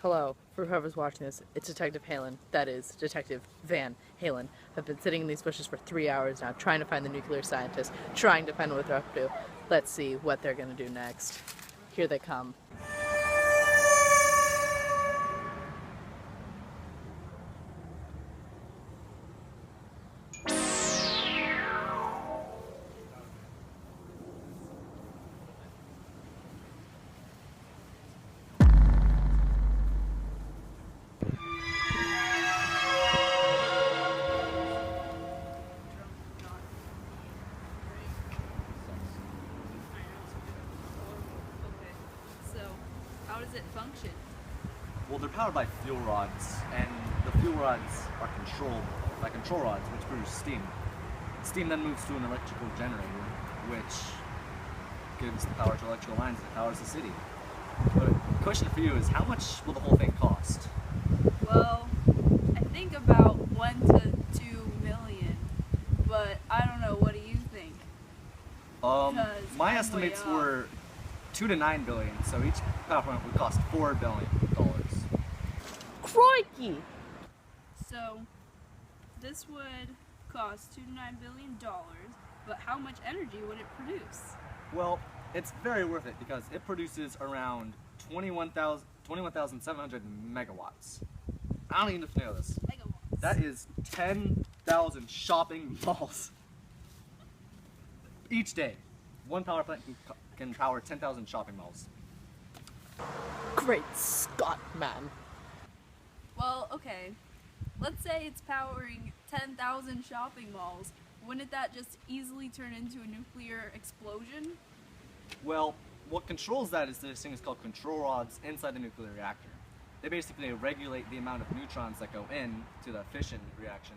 Hello, for whoever's watching this, it's Detective Halen, that is, Detective Van Halen. I've been sitting in these bushes for 3 hours now, trying to find the nuclear scientists, trying to find what they're up to. Let's see what they're gonna do next. Here they come. How does it function? Well, they're powered by fuel rods, and the fuel rods are controlled by control rods, which produce steam. Steam then moves to an electrical generator, which gives the power to electrical lines that powers the city. But a question for you is, how much will the whole thing cost? Well, I think about 1 to 2 million, but I don't know. What do you think? My estimates were 2 to 9 billion, so each power plant would cost $4 billion. Crikey! So, this would cost $2 to $9 billion, but how much energy would it produce? Well, it's very worth it because it produces around 21,700 megawatts. I don't even know if you know this. Megawatts. That is 10,000 shopping malls. Each day, one power plant can power 10,000 shopping malls. Great Scott, man. Well, okay. Let's say it's powering 10,000 shopping malls. Wouldn't that just easily turn into a nuclear explosion? Well, what controls that is this thing is called control rods inside the nuclear reactor. They basically regulate the amount of neutrons that go in to the fission reaction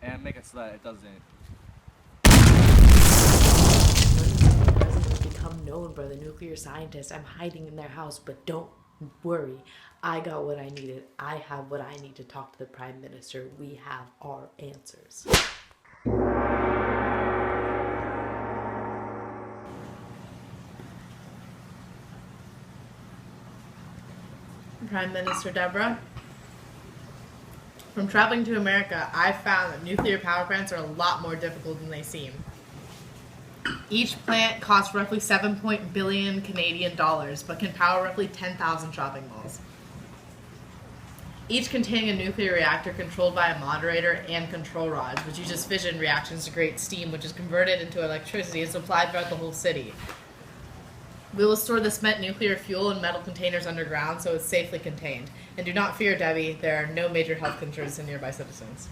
and make it so that it doesn't. Has become known by the nuclear scientists. I'm hiding in their house, but don't worry. I got what I needed. I have what I need to talk to the Prime Minister. We have our answers. Prime Minister Deborah, from traveling to America, I've found that nuclear power plants are a lot more difficult than they seem. Each plant costs roughly 7 billion Canadian dollars, but can power roughly 10,000 shopping malls. Each containing a nuclear reactor controlled by a moderator and control rods, which uses fission reactions to create steam, which is converted into electricity and supplied throughout the whole city. We will store the spent nuclear fuel in metal containers underground so it's safely contained. And do not fear, Debbie, there are no major health concerns to nearby citizens.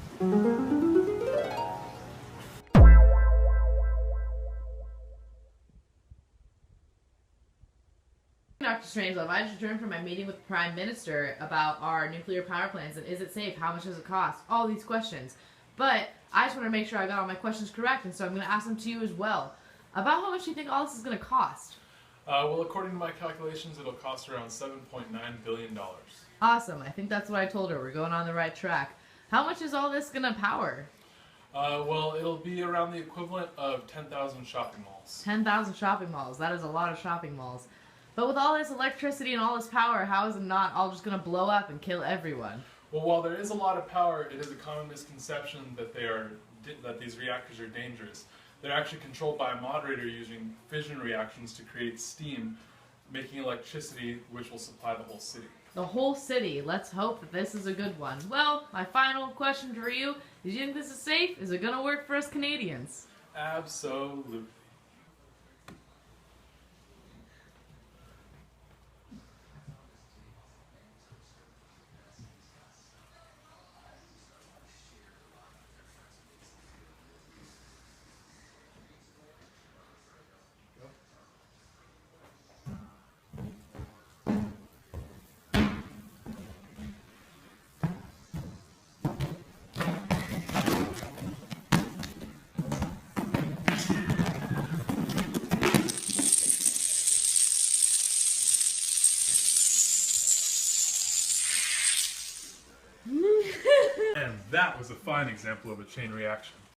Dr. Strangelove, I just returned from my meeting with the Prime Minister about our nuclear power plants and is it safe? How much does it cost? All these questions. But I just want to make sure I got all my questions correct, and so I'm going to ask them to you as well. About how much do you think all this is going to cost? Well, according to my calculations, it'll cost around $7.9 billion. Awesome. I think that's what I told her. We're going on the right track. How much is all this going to power? Well, it'll be around the equivalent of 10,000 shopping malls. 10,000 shopping malls. That is a lot of shopping malls. But with all this electricity and all this power, how is it not all just going to blow up and kill everyone? Well, while there is a lot of power, it is a common misconception that these reactors are dangerous. They're actually controlled by a moderator using fission reactions to create steam, making electricity, which will supply the whole city. The whole city. Let's hope that this is a good one. Well, my final question for you, do you think this is safe? Is it going to work for us Canadians? Absolutely. And that was a fine example of a chain reaction.